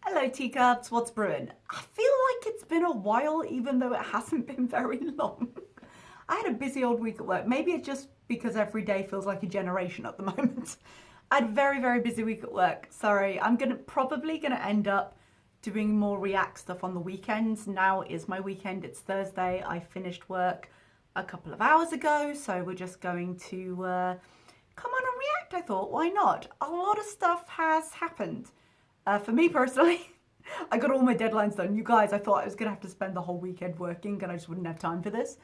Hello Teacups, what's brewing? I feel like it's been a while even though it hasn't been very long. I had a busy old week at work. Maybe it's just because every day feels like a generation at the moment. I had a very, very busy week at work. Sorry, I'm probably gonna end up doing more React stuff on the weekends. Now is my weekend, it's Thursday. I finished work a couple of hours ago, so we're just going to come on and React. I thought, why not? A lot of stuff has happened. For me personally, I got all my deadlines done. You guys, I thought I was gonna have to spend the whole weekend working and I just wouldn't have time for this.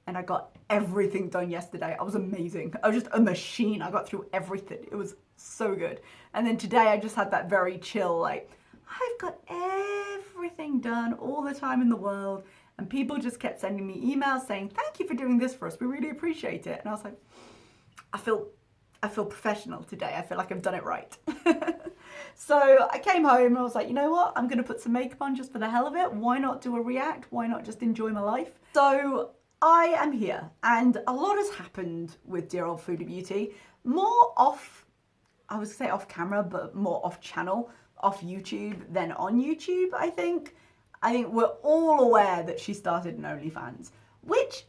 And I got everything done yesterday. I was amazing. I was just a machine. I got through everything. It was so good. And then today I just had that very chill, like, I've got everything done, all the time in the world. And people just kept sending me emails saying, thank you for doing this for us. We really appreciate it. And I was like, I feel professional today. I feel like I've done it right. So I came home and I was like, you know what? I'm going to put some makeup on just for the hell of it. Why not do a React? Why not just enjoy my life? So I am here and a lot has happened with dear old Foodie Beauty. More off, I would say off camera, but more off channel, off YouTube than on YouTube, I think. I think we're all aware that she started an OnlyFans, which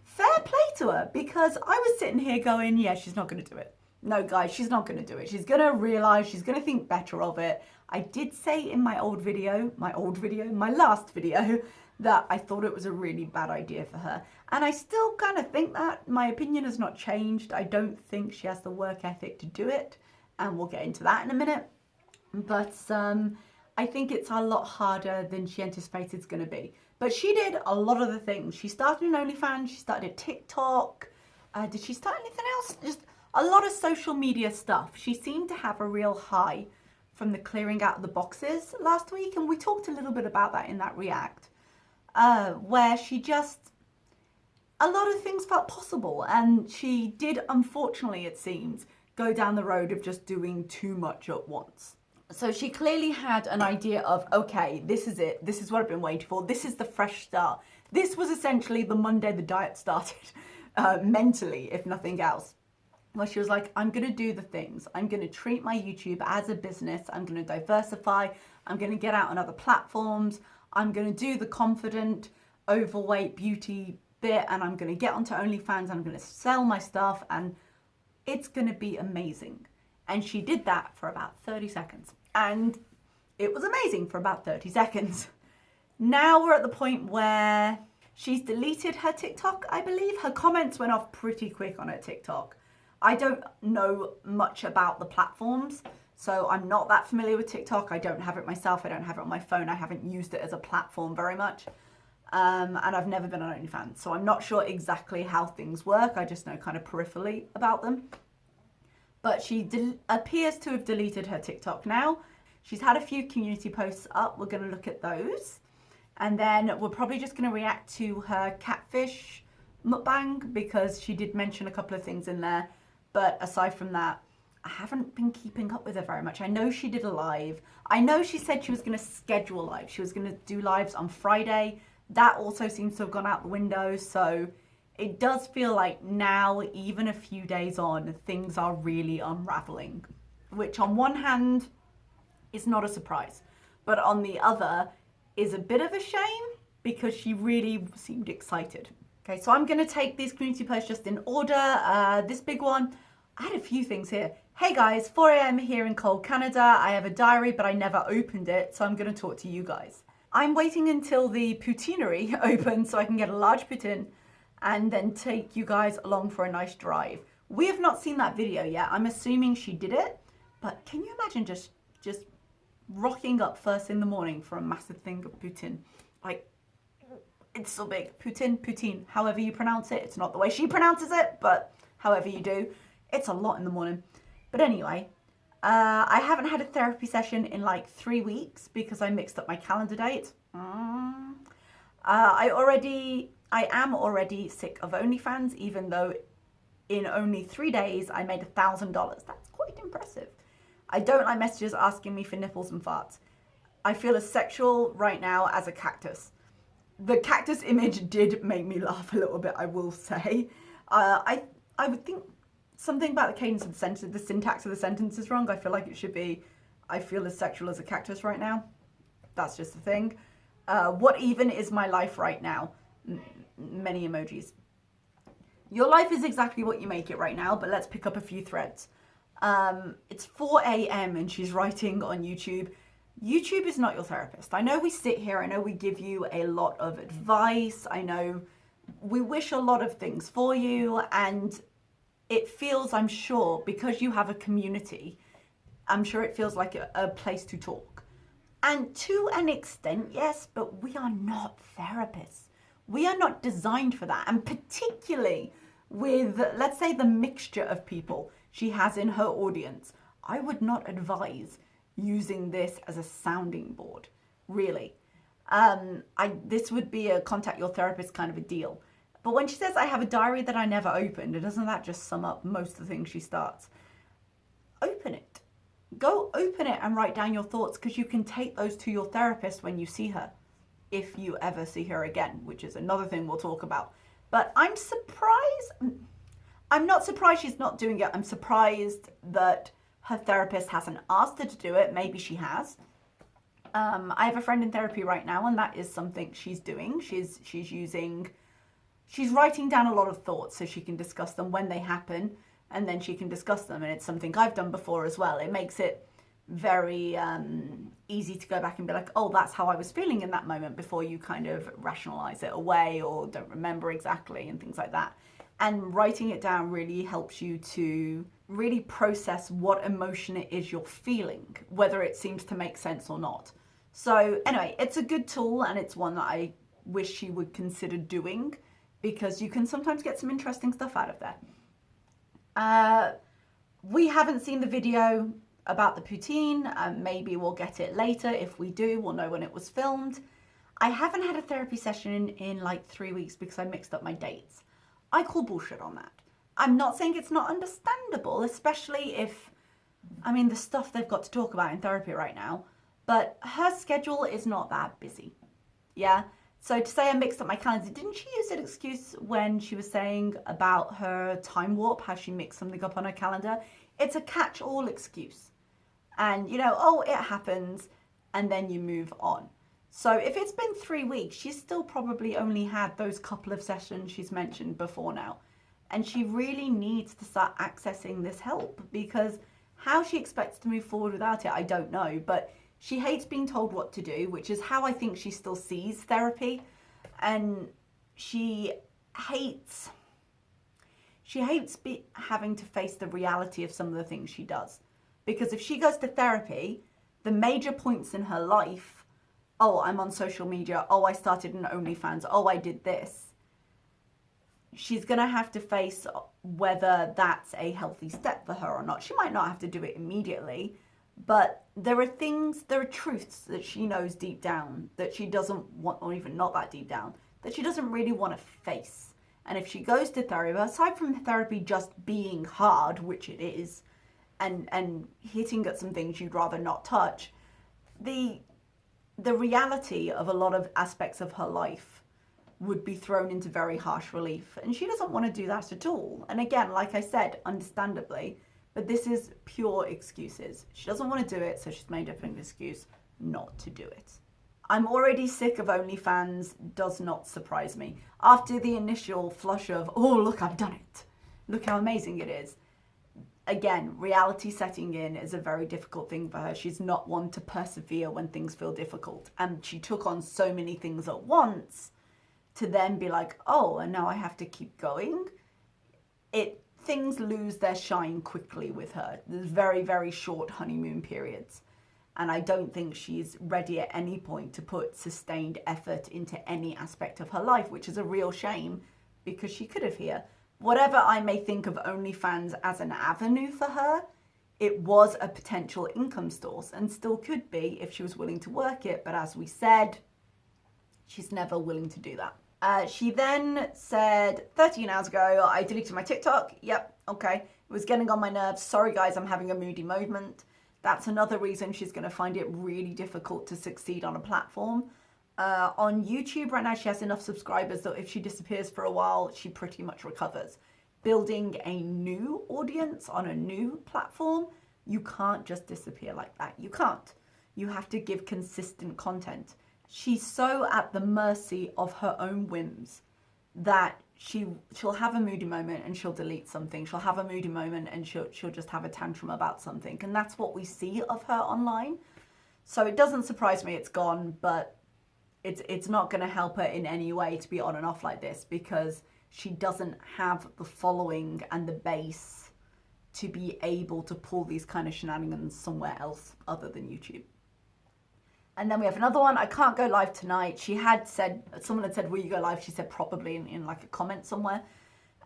fair play to her, because I was sitting here going, yeah, she's not going to do it. No, guys, she's not going to do it. She's going to realize, she's going to think better of it. I did say in my last video, that I thought it was a really bad idea for her. And I still kind of think that. My opinion has not changed. I don't think she has the work ethic to do it. And we'll get into that in a minute. But I think it's a lot harder than she anticipated it's going to be. But she did a lot of the things. She started an OnlyFans, she started a TikTok. Did she start anything else? Just a lot of social media stuff. She seemed to have a real high from the clearing out of the boxes last week. And we talked a little bit about that in that React, where she just, a lot of things felt possible. And she did, unfortunately, it seems, go down the road of just doing too much at once. So she clearly had an idea of, okay, this is it. This is what I've been waiting for. This is the fresh start. This was essentially the Monday the diet started, mentally, if nothing else. Where she was like, I'm going to do the things. I'm going to treat my YouTube as a business. I'm going to diversify. I'm going to get out on other platforms. I'm going to do the confident, overweight beauty bit. And I'm going to get onto OnlyFans. I'm going to sell my stuff. And it's going to be amazing. And she did that for about 30 seconds. And it was amazing for about 30 seconds. Now we're at the point where she's deleted her TikTok, I believe. Her comments went off pretty quick on her TikTok. I don't know much about the platforms, so I'm not that familiar with TikTok. I don't have it myself. I don't have it on my phone. I haven't used it as a platform very much. And I've never been on OnlyFans, so I'm not sure exactly how things work. I just know kind of peripherally about them. But she appears to have deleted her TikTok now. She's had a few community posts up. We're going to look at those. And then we're probably just going to react to her catfish mukbang, because she did mention a couple of things in there. But aside from that, I haven't been keeping up with her very much. I know she did a live. I know she said she was going to schedule live. She was going to do lives on Friday. That also seems to have gone out the window. So it does feel like now, even a few days on, things are really unraveling. Which on one hand is not a surprise. But on the other is a bit of a shame, because she really seemed excited. Okay, so I'm going to take these community posts just in order. This big one, I had a few things here. Hey guys, 4 a.m. here in cold Canada. I have a diary, but I never opened it, so I'm going to talk to you guys. I'm waiting until the poutineery opens so I can get a large poutine and then take you guys along for a nice drive. We have not seen that video yet. I'm assuming she did it, but can you imagine just rocking up first in the morning for a massive thing of poutine? Like, it's so big. Poutine, however you pronounce it. It's not the way she pronounces it, but however you do. It's a lot in the morning. But anyway, I haven't had a therapy session in like 3 weeks because I mixed up my calendar date. I am already sick of OnlyFans, even though in only 3 days I made $1,000. That's quite impressive. I don't like messages asking me for nipples and farts. I feel as sexual right now as a cactus. The cactus image did make me laugh a little bit, I will say. I would think something about the cadence of the sentence, the syntax of the sentence is wrong. I feel like it should be, I feel as sexual as a cactus right now. That's just the thing. What even is my life right now? Many emojis. Your life is exactly what you make it right now, but let's pick up a few threads. It's 4 a.m. and she's writing on YouTube. YouTube is not your therapist. I know we sit here, I know we give you a lot of advice, I know we wish a lot of things for you, and it feels, I'm sure, because you have a community, I'm sure it feels like a place to talk. And to an extent, yes, but we are not therapists. We are not designed for that. And particularly with, let's say, the mixture of people she has in her audience, I would not advise using this as a sounding board, really. This would be a contact your therapist kind of a deal. But when she says, I have a diary that I never opened, doesn't that just sum up most of the things she starts? Open it. Go open it and write down your thoughts, because you can take those to your therapist when you see her, if you ever see her again, which is another thing we'll talk about. But I'm surprised. I'm not surprised she's not doing it. I'm surprised that her therapist hasn't asked her to do it. Maybe she has. I have a friend in therapy right now, and that is something she's doing. She's writing down a lot of thoughts so she can discuss them when they happen, and then she can discuss them. And it's something I've done before as well. It makes it very easy to go back and be like, oh, that's how I was feeling in that moment, before you kind of rationalize it away or don't remember exactly and things like that. And writing it down really helps you to really process what emotion it is you're feeling, whether it seems to make sense or not. So anyway, it's a good tool, and it's one that I wish she would consider doing, because you can sometimes get some interesting stuff out of there. We haven't seen the video about the poutine. Maybe we'll get it later. If we do, we'll know when it was filmed. I haven't had a therapy session in like 3 weeks because I mixed up my dates. I call bullshit on that. I'm not saying it's not understandable, especially if, I mean, the stuff they've got to talk about in therapy right now, but her schedule is not that busy. Yeah. So to say I mixed up my calendar, didn't she use an excuse when she was saying about her time warp, how she mixed something up on her calendar? It's a catch-all excuse. And, you know, oh, it happens, and then you move on. So if it's been 3 weeks, she's still probably only had those couple of sessions she's mentioned before now. And she really needs to start accessing this help, because how she expects to move forward without it, I don't know. But she hates being told what to do, which is how I think she still sees therapy. And she hates having to face the reality of some of the things she does. Because if she goes to therapy, the major points in her life, oh, I'm on social media, oh, I started an OnlyFans, oh, I did this, she's going to have to face whether that's a healthy step for her or not. She might not have to do it immediately, but there are truths that she knows deep down that she doesn't want, or even not that deep down, that she doesn't really want to face. And if she goes to therapy, aside from therapy just being hard, which it is, and hitting at some things you'd rather not touch, the reality of a lot of aspects of her life would be thrown into very harsh relief. And she doesn't want to do that at all. And again, like I said, understandably, but this is pure excuses. She doesn't want to do it, so she's made up an excuse not to do it. I'm already sick of OnlyFans, does not surprise me. After the initial flush of, oh, look, I've done it. Look how amazing it is. Again, reality setting in is a very difficult thing for her. She's not one to persevere when things feel difficult. And she took on so many things at once to then be like, oh, and now I have to keep going. Things lose their shine quickly with her. There's very, very short honeymoon periods. And I don't think she's ready at any point to put sustained effort into any aspect of her life, which is a real shame, because she could have here. Whatever I may think of OnlyFans as an avenue for her, it was a potential income source and still could be if she was willing to work it. But as we said, she's never willing to do that. She then said, 13 hours ago, I deleted my TikTok. Yep, okay. It was getting on my nerves. Sorry, guys, I'm having a moody moment. That's another reason she's going to find it really difficult to succeed on a platform. On YouTube right now, she has enough subscribers that if she disappears for a while, she pretty much recovers. building a new audience on a new platform, you can't just disappear like that. You can't. You have to give consistent content. She's so at the mercy of her own whims that she'll have a moody moment and she'll delete something. She'll have a moody moment and she'll just have a tantrum about something. And that's what we see of her online. So it doesn't surprise me it's gone, but it's not going to help her in any way to be on and off like this, because she doesn't have the following and the base to be able to pull these kind of shenanigans somewhere else other than YouTube. And then we have another one. I can't go live tonight. She had said, someone had said, will you go live? She said probably in like a comment somewhere,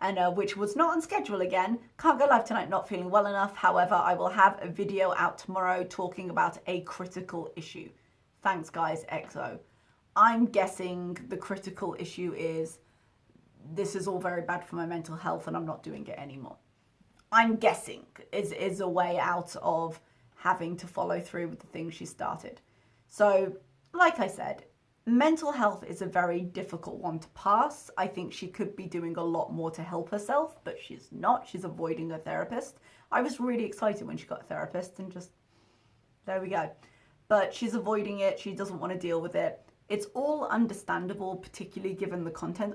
and which was not on schedule again. Can't go live tonight, not feeling well enough. However, I will have a video out tomorrow talking about a critical issue. Thanks guys, XO. I'm guessing the critical issue is this is all very bad for my mental health and I'm not doing it anymore. I'm guessing is a way out of having to follow through with the things she started. So, like I said, mental health is a very difficult one to pass. I think she could be doing a lot more to help herself, but she's not. She's avoiding a therapist. I was really excited when she got a therapist and just, there we go. But she's avoiding it. She doesn't want to deal with it. It's all understandable, particularly given the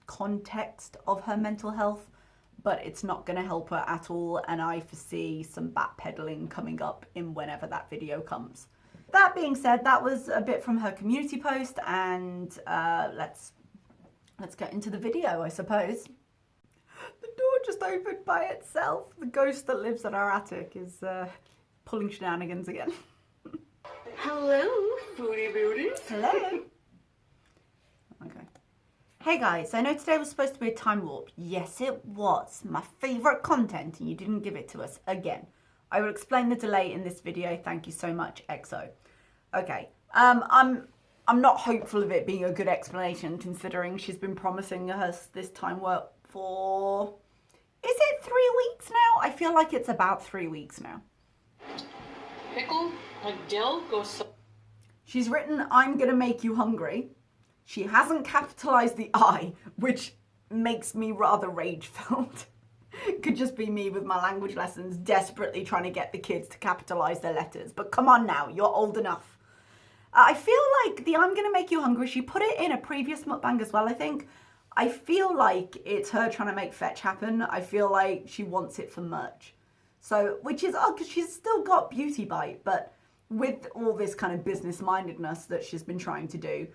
context of her mental health, but it's not going to help her at all. And I foresee some backpedaling coming up in whenever that video comes. That being said, that was a bit from her community post, and let's get into the video, I suppose. The door just opened by itself. The ghost that lives in our attic is pulling shenanigans again. Hello, Foodie Beauty. Hello. Okay. Hey guys, I know today was supposed to be a time warp. Yes, it was. My favorite content, and you didn't give it to us again. I will explain the delay in this video. Thank you so much, XO. Okay. I'm not hopeful of it being a good explanation, considering she's been promising us this time warp for, is it 3 weeks now? I feel like it's about 3 weeks now. Pickle, like dill, goes so... She's written, I'm gonna make you hungry. She hasn't capitalized the I, which makes me rather rage-filled. Could just be me with my language lessons desperately trying to get the kids to capitalize their letters. But come on now, you're old enough. I feel like the I'm gonna make you hungry, she put it in a previous mukbang as well, I think. I feel like it's her trying to make fetch happen. I feel like she wants it for merch. So, which is odd because she's still got Beauty Bite, but with all this kind of business mindedness that she's been trying to do,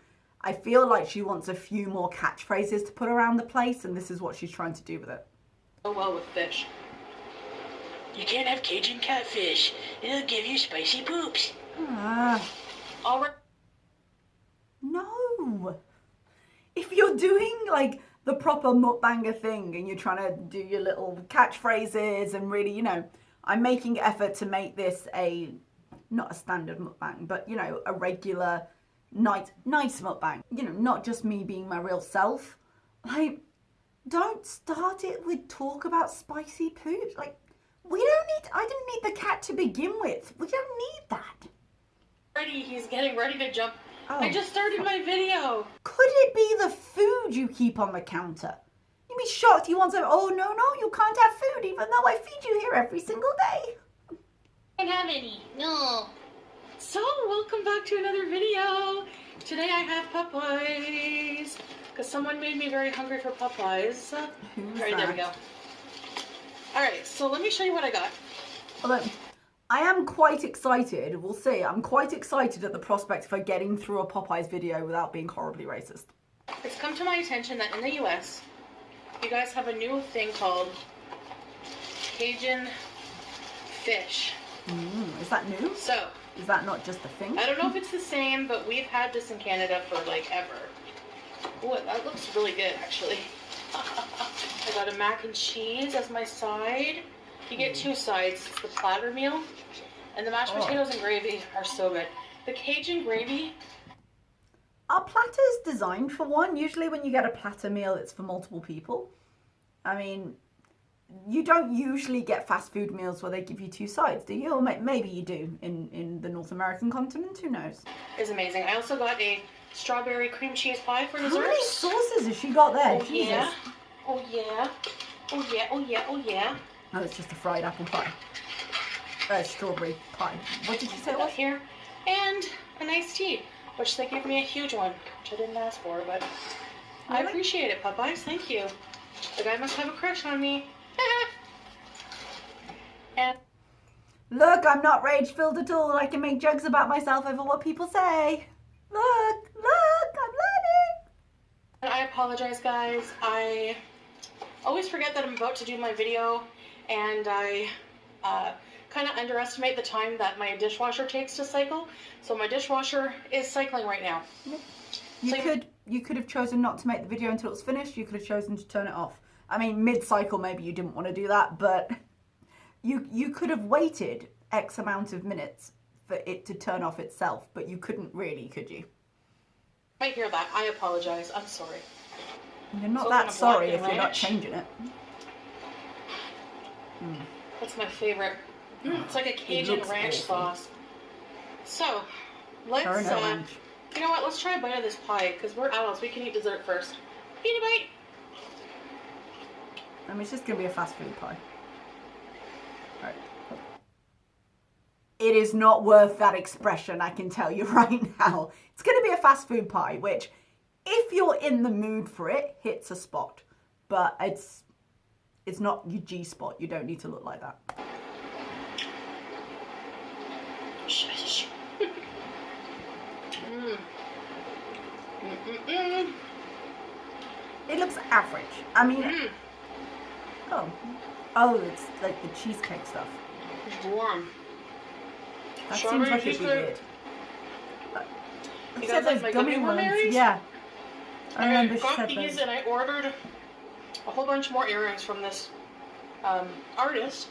I feel like she wants a few more catchphrases to put around the place, and this is what she's trying to do with it. So well with fish. You can't have Cajun catfish. It'll give you spicy poops. All right. No. If you're doing like the proper mukbanger thing and you're trying to do your little catchphrases and really, you know, I'm making effort to make this not a standard mukbang, but, you know, a regular nice mukbang. You know, not just me being my real self. Like, don't start it with talk about spicy poops. Like, I didn't need the cat to begin with. We don't need that. He's getting ready to jump. Oh. I just started my video. Could it be the food you keep on the counter? You'd be shocked you want some, oh no, you can't have food even though I feed you here every single day. I can't have any, no. So, welcome back to another video. Today I have Popeyes. Because someone made me very hungry for Popeyes. Alright, there we go. Alright, so let me show you what I got. Look, I am quite excited, we'll see, I'm quite excited at the prospect of her getting through a Popeyes video without being horribly racist. It's come to my attention that in the US, you guys have a new thing called Cajun fish. Is that new? So, is that not just a thing? I don't know if it's the same, but we've had this in Canada for like ever. Oh, that looks really good actually. I got a mac and cheese as my side. You get two sides. It's the platter meal. And the mashed potatoes and gravy are so good. The Cajun gravy. Are platters designed for one? Usually when you get a platter meal, it's for multiple people. I mean, you don't usually get fast food meals where they give you two sides, do you? Or maybe you do in the North American continent, who knows? It's amazing. I also got a strawberry cream cheese pie for dessert. How many sauces has she got there? Oh, Jesus. yeah. Oh, yeah. Oh yeah, oh yeah, oh yeah. No, it's just a fried apple pie. Strawberry pie. What did you say it Put was? that here. And a nice tea, which they gave me a huge one, which I didn't ask for, but I Really? appreciate it, Popeyes. Thank you. The guy must have a crush on me. And Look, I'm not rage-filled at all. I can make jokes about myself over what people say. Look, I'm learning. I apologize, guys. I always forget that I'm about to do my video, and I kind of underestimate the time that my dishwasher takes to cycle. So my dishwasher is cycling right now. You could have chosen not to make the video until it's finished. You could have chosen to turn it off. I mean, mid-cycle maybe you didn't want to do that, but you could have waited X amount of minutes for it to turn off itself, but you couldn't really, could you? I hear that. I apologize. I'm sorry. You're not So that sorry if black you're not ranch. changing it. That's my favorite. It's like a Cajun looks ranch awful. sauce. So, let's, Caramel ranch. you know what? Let's try a bite of this pie, because we're adults. We can eat dessert first. Eat a bite. I mean, it's just going to be a fast food pie. Right. It is not worth that expression, I can tell you right now. It's going to be a fast food pie, which, if you're in the mood for it, hits a spot. But it's not your G spot. You don't need to look like that. Shush. It looks average. I mean, oh, it's like the cheesecake stuff. It's warm. That Strawberry seems like it'd be cheesecake. weird. You Said guys like those my gummy gummy ones. berries? Yeah. I I remember she got said these those. and I ordered a whole bunch more earrings from this artist,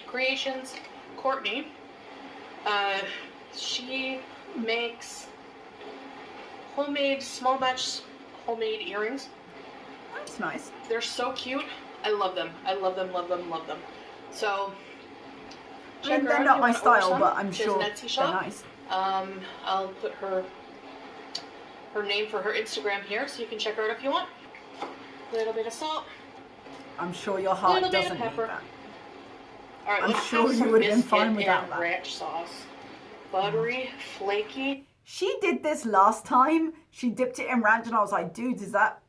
Creations Courtney. She makes homemade, small batch homemade earrings. That's nice. They're so cute. I love them. I love them, love them, love them. So, I check mean, her they're out not if my you wanna order style, some. but I'm She has sure an Etsy they're shop. nice. I'll put her name for her Instagram here, so you can check her out if you want. A little bit of salt. I'm sure your heart Little bit of doesn't need pepper. that. All right, I'm let's sure have you some would have been biscuit fine without and that. ranch sauce. Buttery, flaky. She did this last time. She dipped it in ranch, and I was like, dude, is that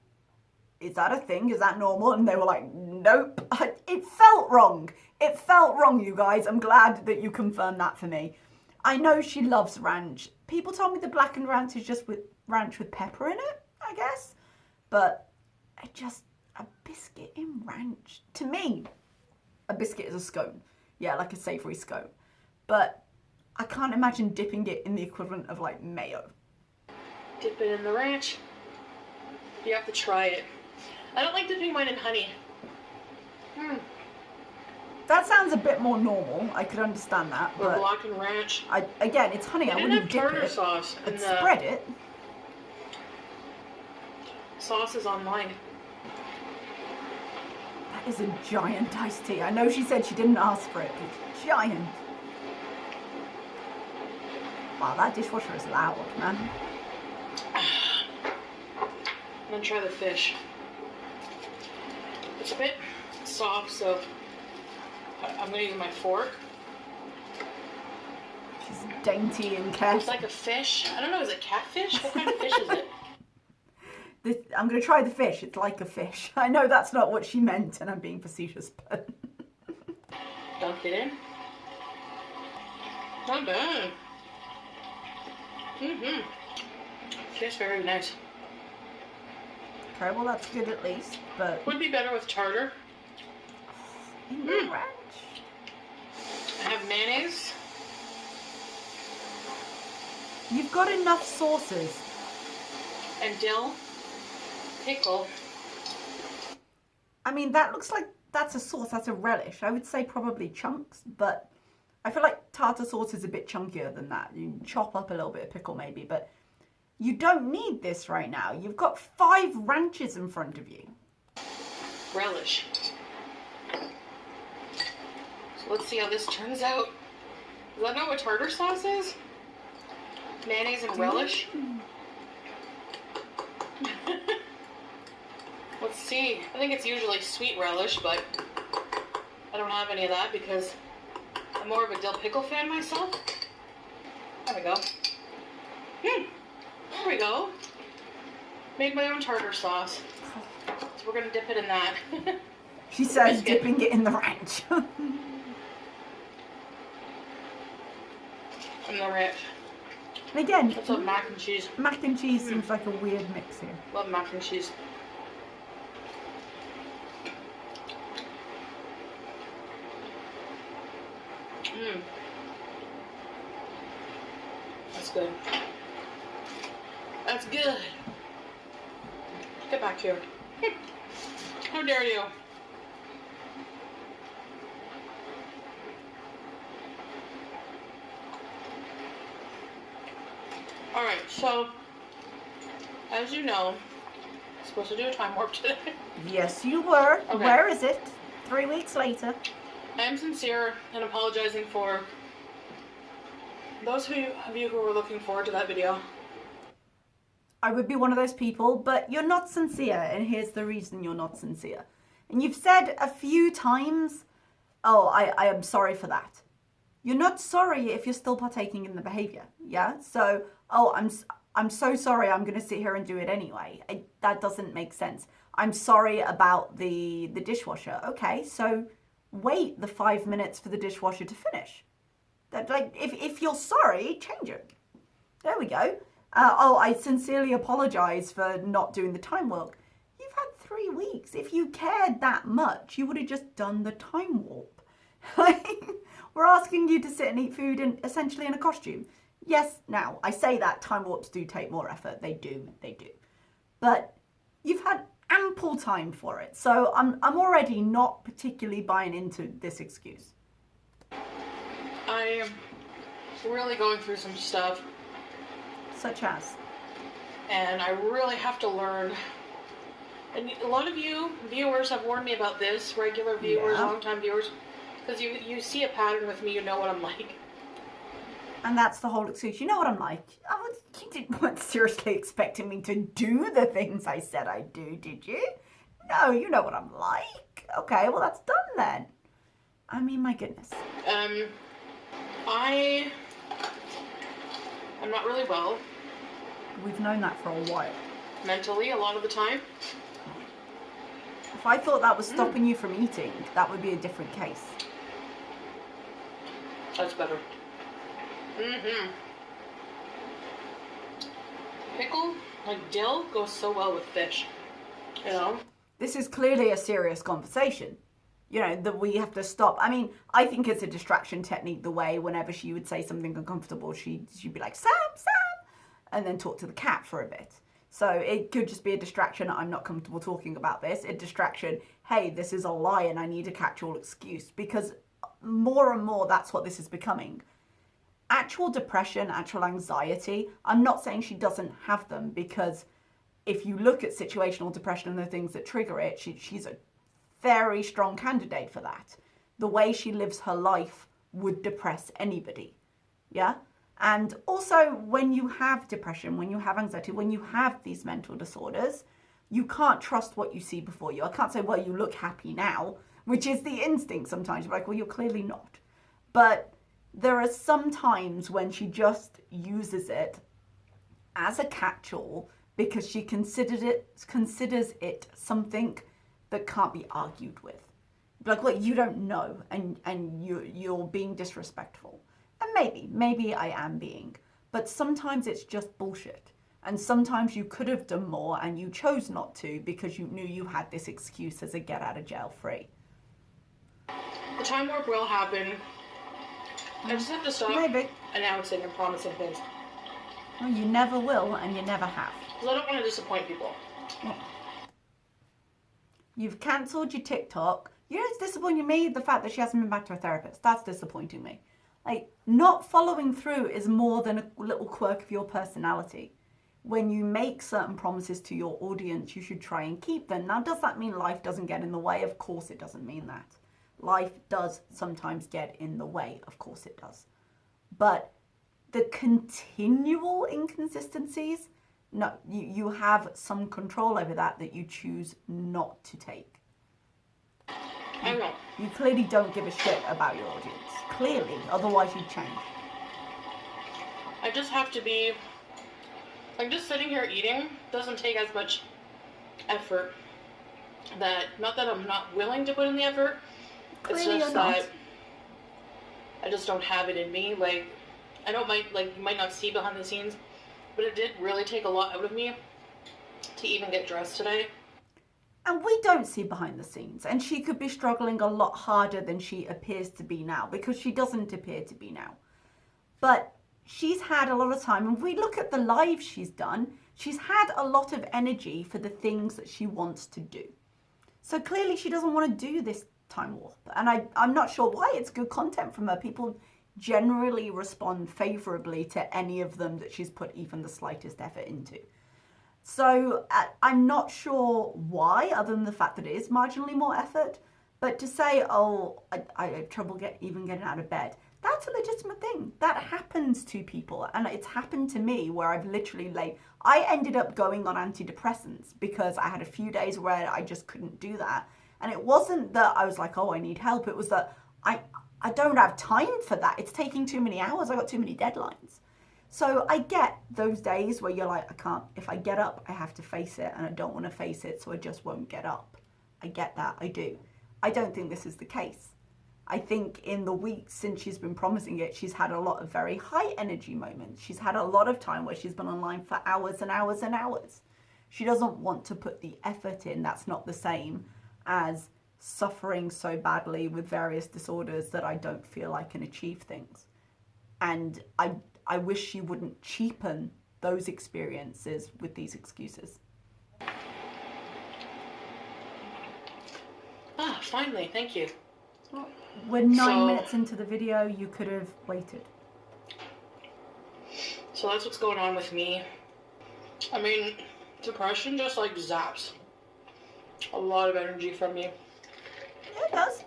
a thing? Is that normal? And they were like, nope. It felt wrong. It felt wrong, you guys. I'm glad that you confirmed that for me. I know she loves ranch. People told me the blackened ranch is just with ranch with pepper in it, I guess. But a biscuit in ranch. To me, a biscuit is a scone. Yeah, like a savoury scone. But I can't imagine dipping it in the equivalent of like mayo. Dip it in the ranch. You have to try it. I don't like dipping mine in honey. That sounds a bit more normal. I could understand that. Or But blackened ranch. again, it's honey. They I didn't wouldn't have dip tartar it. sauce in I'd the spread it. sauces on mine. That is a giant iced tea. I know she said she didn't ask for it, but it's giant. Wow, that dishwasher is loud, man. I'm gonna try the fish. It's a bit soft, so I'm gonna use my fork. She's dainty and It's careful. like a fish. I don't know, is it catfish? What kind of fish is it? I'm going to try the fish. It's like a fish. I know that's not what she meant, and I'm being facetious, but... Dunk it in. Not bad. Tastes very nice. Okay, well, that's good at least, but... Would be better with tartar. In the ranch? I have mayonnaise. You've got enough sauces. And dill. Pickle. I mean, that looks like that's a sauce. That's a relish. I would say probably chunks, but I feel like tartar sauce is a bit chunkier than that. You chop up a little bit of pickle maybe, but you don't need this right now. You've got 5 ranches in front of you. Relish. So let's see how this turns out. Does that know what tartar sauce is? Mayonnaise and relish? Let's See, I think it's usually sweet relish, but I don't have any of that because I'm more of a dill pickle fan myself. There we go. There we go. Made my own tartar sauce. So we're gonna dip it in that. She says dipping it in the ranch. In the ranch. And again, What's up, mac and cheese? Mac and cheese seems like a weird mix here. Love mac and cheese. That's good. That's good. Get back here. How dare you? Alright, so, as you know, I'm supposed to do a time warp today. Yes, you were. Okay. Where is it? 3 weeks later. I am sincere in apologizing for those of you who were looking forward to that video. I would be one of those people, but you're not sincere, and here's the reason you're not sincere. And you've said a few times, oh, I am sorry for that. You're not sorry if you're still partaking in the behavior, yeah? So, oh, I'm so sorry, I'm going to sit here and do it anyway. That doesn't make sense. I'm sorry about the dishwasher. Okay, so wait the 5 minutes for the dishwasher to finish. That, like, if you're sorry, change it. There we go. Oh, I sincerely apologize for not doing the time warp. You've had 3 weeks. If you cared that much, you would have just done the time warp. We're asking you to sit and eat food essentially in a costume. Yes, now, I say that time warps do take more effort. They do. But you've had ample time for it. So I'm already not particularly buying into this excuse. I am really going through some stuff. Such as? And I really have to learn. And a lot of you viewers have warned me about this, regular viewers, long-time viewers, because you see a pattern with me, you know what I'm like. And that's the whole excuse. You know what I'm like? You weren't seriously expecting me to do the things I said I'd do, did you? No, you know what I'm like. Okay, well, that's done then. I mean, my goodness. I'm not really well. We've known that for a while. Mentally, a lot of the time. If I thought that was stopping you from eating, that would be a different case. That's better. Pickle, like dill, goes so well with fish. You know? This is clearly a serious conversation. You know, that we have to stop. I mean, I think it's a distraction technique, the way whenever she would say something uncomfortable, she'd be like, Sam, and then talk to the cat for a bit. So it could just be a distraction. I'm not comfortable talking about this. A distraction. Hey, this is a lie and I need a catch-all excuse, because more and more that's what this is becoming. Actual depression, actual anxiety. I'm not saying she doesn't have them, because if you look at situational depression and the things that trigger it, she's a very strong candidate for that. The way she lives her life would depress anybody. Yeah? And also, when you have depression, when you have anxiety, when you have these mental disorders, you can't trust what you see before you. I can't say, well, you look happy now, which is the instinct sometimes. You're like, well, you're clearly not. But there are some times when she just uses it as a catch-all because she considers it something that can't be argued with. Like, well, you don't know, and you're being disrespectful. And maybe I am being, but sometimes it's just bullshit. And sometimes you could have done more and you chose not to because you knew you had this excuse as a get out of jail free. The time warp will happen. I just have to stop announcing and promising things. Well, you never will, and you never have. Because I don't want to disappoint people. Yeah. You've cancelled your TikTok. You know, it's disappointing me, the fact that she hasn't been back to a therapist. That's disappointing me. Like, not following through is more than a little quirk of your personality. When you make certain promises to your audience, you should try and keep them. Now, does that mean life doesn't get in the way? Of course it doesn't mean that. Life does sometimes get in the way. Of course it does. But the continual inconsistencies, No, you have some control over that you choose not to take. I know. You clearly don't give a shit about your audience. Clearly, otherwise you'd change. I just have to be, like, just sitting here eating doesn't take as much effort. That, not that I'm not willing to put in the effort, Clearly it's just you're not. that I just don't have it in me. Like, I know you might not see behind the scenes, but it did really take a lot out of me to even get dressed today. And we don't see behind the scenes. And she could be struggling a lot harder than she appears to be now, because she doesn't appear to be now. But she's had a lot of time, and we look at the lives she's done, she's had a lot of energy for the things that she wants to do. So clearly she doesn't want to do this time warp. And I'm not sure why. It's good content from her. People generally respond favorably to any of them that she's put even the slightest effort into. So I'm not sure why, other than the fact that it is marginally more effort. But to say, oh, I have trouble even getting out of bed, that's a legitimate thing. That happens to people. And it's happened to me where I've literally I ended up going on antidepressants because I had a few days where I just couldn't do that. And it wasn't that I was like, oh, I need help. It was that I don't have time for that. It's taking too many hours. I got too many deadlines. So I get those days where you're like, I can't, if I get up, I have to face it, and I don't want to face it, so I just won't get up. I get that, I do. I don't think this is the case. I think in the weeks since she's been promising it, she's had a lot of very high energy moments. She's had a lot of time where she's been online for hours and hours and hours. She doesn't want to put the effort in. That's not the same as suffering so badly with various disorders that I don't feel I can achieve things. And I wish she wouldn't cheapen those experiences with these excuses. Ah, finally, thank you. Well, we're 9 minutes into the video. You could have waited. So that's what's going on with me. I mean, depression just like zaps a lot of energy from me. It does.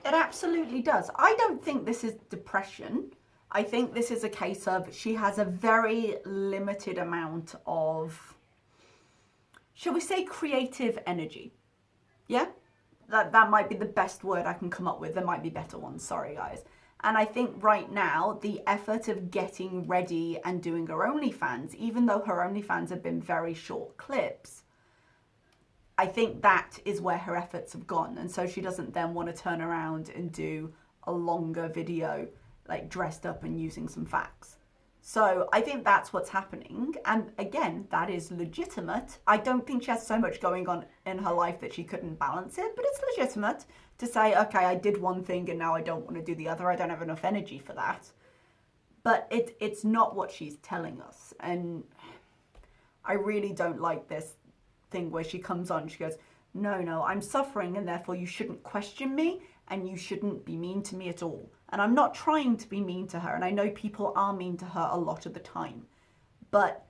It absolutely does. I don't think this is depression. I think this is a case of she has a very limited amount of, shall we say, creative energy. Yeah? That might be the best word I can come up with. There might be better ones. Sorry, guys. And I think right now, the effort of getting ready and doing her OnlyFans, even though her OnlyFans have been very short clips, I think that is where her efforts have gone. And so she doesn't then want to turn around and do a longer video, like dressed up and using some facts. So I think that's what's happening. And again, that is legitimate. I don't think she has so much going on in her life that she couldn't balance it, but it's legitimate to say, okay, I did one thing and now I don't want to do the other. I don't have enough energy for that. But it's not what she's telling us. And I really don't like this thing where she comes on, she goes, no, I'm suffering and therefore you shouldn't question me and you shouldn't be mean to me at all. And I'm not trying to be mean to her, and I know people are mean to her a lot of the time, but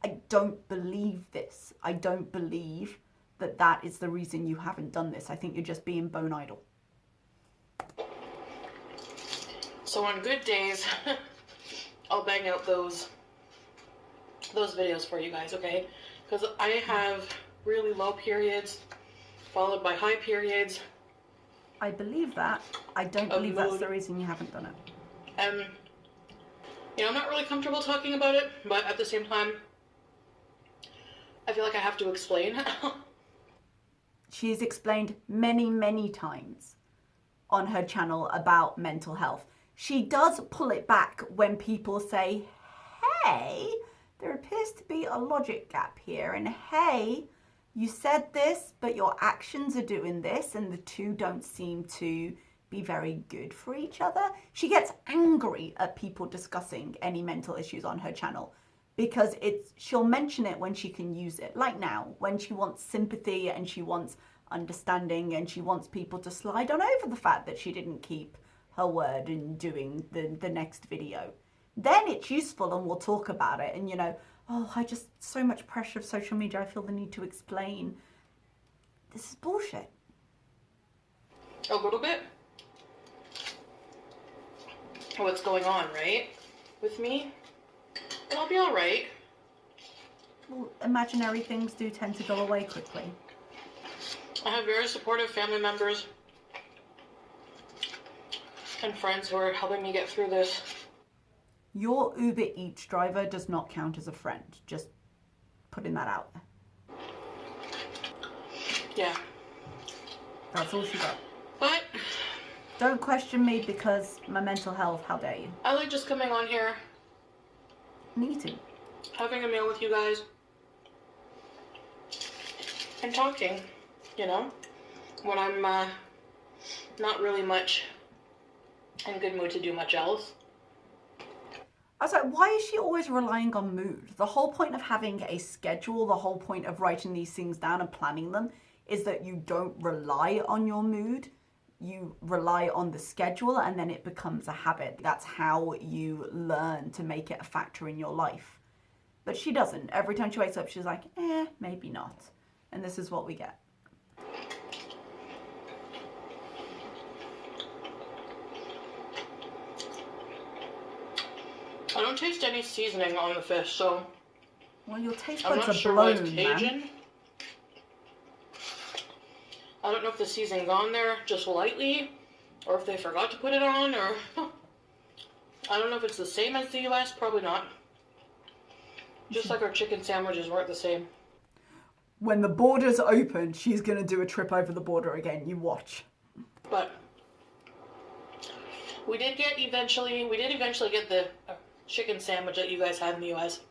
I don't believe this. I don't believe that is the reason you haven't done this. I think you're just being bone idle. So on good days, I'll bang out those videos for you guys, okay? Because I have really low periods, followed by high periods. I believe that. I don't believe that's the reason you haven't done it. I'm not really comfortable talking about it, but at the same time, I feel like I have to explain. She's explained many, many times on her channel about mental health. She does pull it back when people say, hey, there appears to be a logic gap here, and hey, you said this, but your actions are doing this, and the two don't seem to be very good for each other. She gets angry at people discussing any mental issues on her channel because she'll mention it when she can use it. Like now, when she wants sympathy and she wants understanding and she wants people to slide on over the fact that she didn't keep her word in doing the next video. Then it's useful and we'll talk about it. And I just, so much pressure of social media, I feel the need to explain. This is bullshit. A little bit. What's going on, right? With me? And I'll be alright. well, imaginary things do tend to go away quickly. I have very supportive family members and friends who are helping me get through this. Your Uber Eats driver does not count as a friend. Just putting that out there. Yeah. That's all she got. But don't question me because my mental health, how dare you? I like just coming on here. Me too. Having a meal with you guys. And talking, you know, when I'm not really much in good mood to do much else. I was like, why is she always relying on mood? The whole point of having a schedule, the whole point of writing these things down and planning them is that you don't rely on your mood. You rely on the schedule and then it becomes a habit. That's how you learn to make it a factor in your life. But she doesn't. Every time she wakes up, she's like, maybe not. And this is what we get. I don't taste any seasoning on the fish, so Well, your taste I'm buds not are sure why blown, it's Cajun. man. I don't know if the seasoning's on there just lightly, or if they forgot to put it on, or I don't know if it's the same as the US. Probably not. Just like our chicken sandwiches weren't the same. When the borders open, she's going to do a trip over the border again. You watch. But we did eventually get the chicken sandwich that you guys had in the US.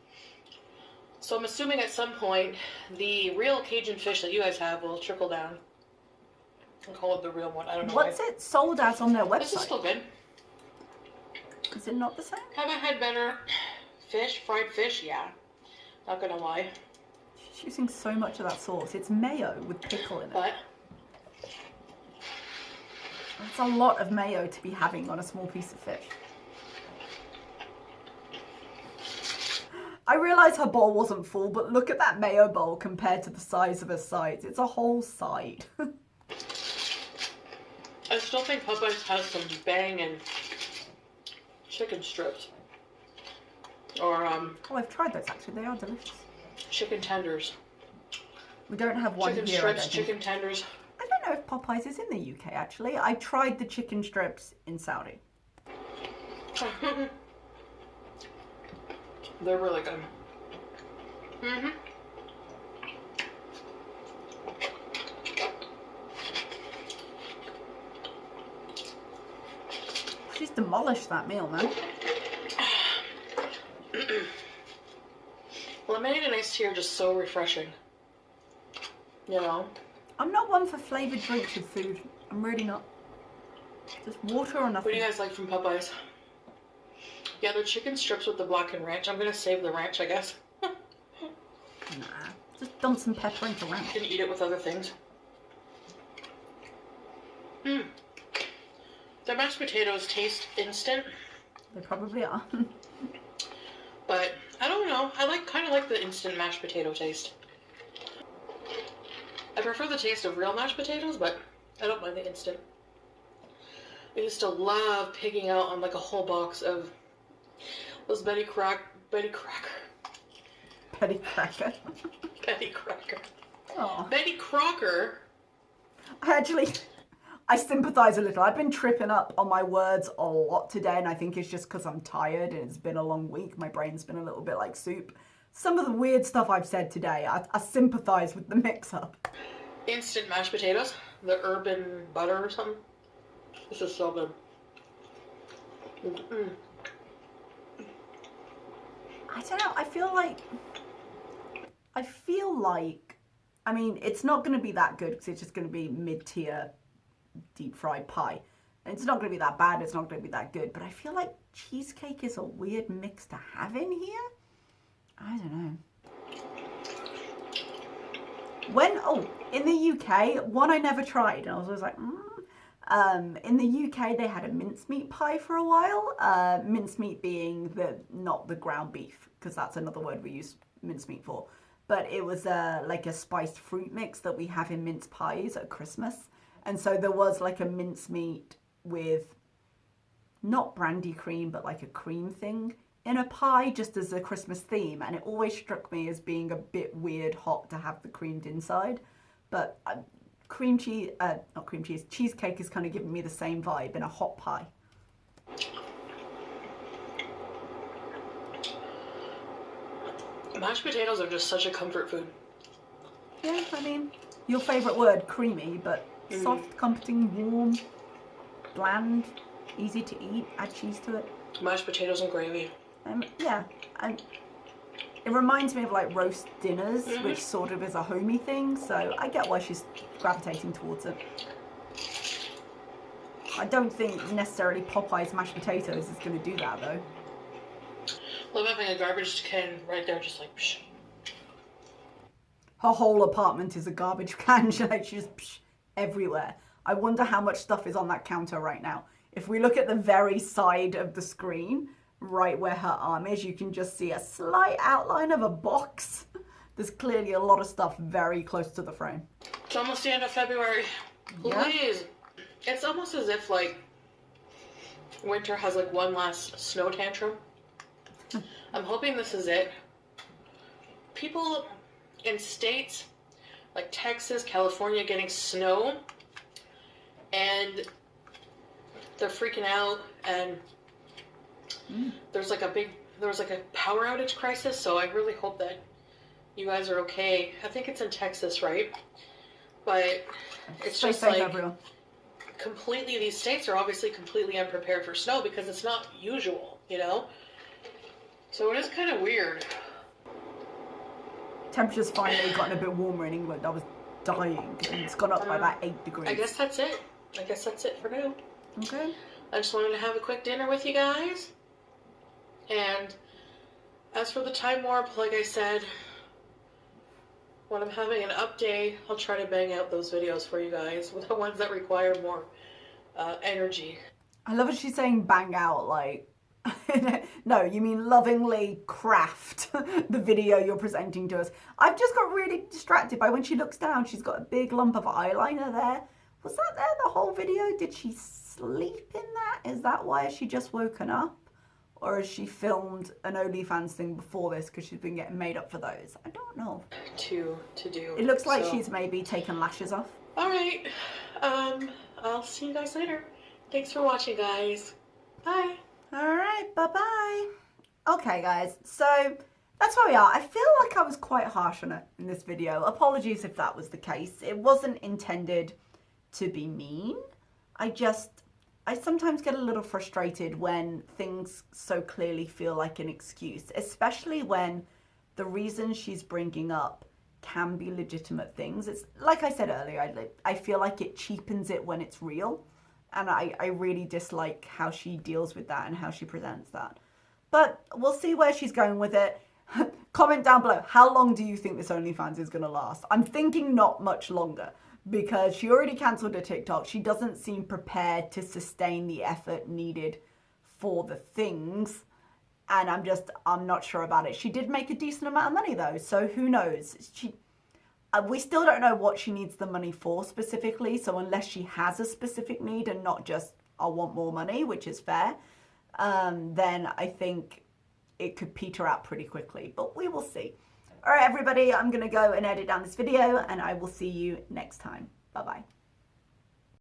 So I'm assuming at some point the real Cajun fish that you guys have will trickle down. I'll call it the real one. I don't know. What's it sold as on their website? This is still good. Is it not the same? Have I had better fish? Fried fish? Yeah. Not gonna lie. She's using so much of that sauce. It's mayo with pickle in it. But That's a lot of mayo to be having on a small piece of fish. I realise her bowl wasn't full, but look at that mayo bowl compared to the size of her sides. It's a whole side. I still think Popeyes has some banging chicken strips. Or Oh, I've tried those actually. They are delicious. chicken tenders. We don't have one Chicken here. strips, chicken tenders. I don't know if Popeyes is in the UK actually. I tried the chicken strips in Saudi. They're really good. Mm-hmm. She's demolished that meal, man. Lemonade and iced tea are just so refreshing. You know? I'm not one for flavoured drinks with food. I'm really not. Just water or nothing. What do you guys like from Popeyes? Yeah, they're chicken strips with the blackened ranch. I'm gonna save the ranch, I guess. Nah, just dump some pepper into ranch. Can eat it with other things. Hmm. Their mashed potatoes taste instant, They probably are. but I don't know. I kind of like the instant mashed potato taste. I prefer the taste of real mashed potatoes, but I don't mind the instant. I used to love picking out on like a whole box of those Betty Crocker. Petty cracker. Betty Crocker. Oh. Betty Crocker. I sympathise a little. I've been tripping up on my words a lot today, and I think it's just because I'm tired and it's been a long week. My brain's been a little bit like soup. Some of the weird stuff I've said today, I sympathise with the mix-up. Instant mashed potatoes. The urban butter or something. This is so good. Mm-mm. I don't know. I feel like, I mean, it's not going to be that good because it's just going to be mid-tier deep fried pie. And it's not going to be that bad. It's not going to be that good. But I feel like cheesecake is a weird mix to have in here. I don't know. In the UK, one I never tried, and I was always like, in the UK, they had a mincemeat pie for a while. Mincemeat being not the ground beef, because that's another word we use mincemeat for. But it was like a spiced fruit mix that we have in mince pies at Christmas. And so there was like a mincemeat with not brandy cream, but like a cream thing in a pie just as a Christmas theme, and it always struck me as being a bit weird hot to have the creamed inside. But cheesecake is kind of giving me the same vibe in a hot pie. Mashed potatoes are just such a comfort food. Yeah, I mean, your favourite word, creamy, but soft, comforting, warm, bland, easy to eat, add cheese to it. Mashed potatoes and gravy. Yeah, and it reminds me of like roast dinners, which sort of is a homey thing, so I get why she's gravitating towards it. I don't think necessarily Popeye's mashed potatoes is going to do that though. Love having a garbage can right there, just like psh. Her whole apartment is a garbage can. She's just psh, everywhere. I wonder how much stuff is on that counter right now. If we look at the very side of the screen, right where her arm is, you can just see a slight outline of a box. There's clearly a lot of stuff very close to the frame. It's almost the end of February. Please. Yeah. It's almost as if like winter has like one last snow tantrum. I'm hoping this is it. People in states like Texas, California getting snow, and they're freaking out, and there was like a power outage crisis, so I really hope that you guys are okay. I think it's in Texas, right? But it's just like everyone. Completely, these states are obviously completely unprepared for snow because it's not usual, you know? So it is kind of weird. Temperature's finally gotten a bit warmer in England. I was dying. And it's gone up by about 8 degrees. I guess that's it. For now. Okay. I just wanted to have a quick dinner with you guys. And as for the time warp, like I said, when I'm having an up day, I'll try to bang out those videos for you guys, the ones that require more energy. I love what she's saying bang out, like, no, you mean lovingly craft the video you're presenting to us. I've just got really distracted by when she looks down, she's got a big lump of eyeliner there. Was that there the whole video? Did she sleep in that? Is that why she just woken up? Or has she filmed an OnlyFans thing before this because she's been getting made up for those? I don't know. To do. It looks like she's maybe taken lashes off. Alright. I'll see you guys later. Thanks for watching, guys. Bye. Alright, bye-bye. Okay, guys, so that's where we are. I feel like I was quite harsh on it in this video. Apologies if that was the case. It wasn't intended to be mean. I sometimes get a little frustrated when things so clearly feel like an excuse, especially when the reasons she's bringing up can be legitimate things. It's like I said earlier, I feel like it cheapens it when it's real. And I really dislike how she deals with that and how she presents that. But we'll see where she's going with it. Comment down below, how long do you think this OnlyFans is going to last? I'm thinking not much longer because she already cancelled her TikTok. She doesn't seem prepared to sustain the effort needed for the things. And I'm not sure about it. She did make a decent amount of money though, so who knows? We still don't know what she needs the money for specifically, so unless she has a specific need and not just, I want more money, which is fair, then I think it could peter out pretty quickly, but we will see. All right, everybody, I'm going to go and edit down this video, and I will see you next time. Bye-bye.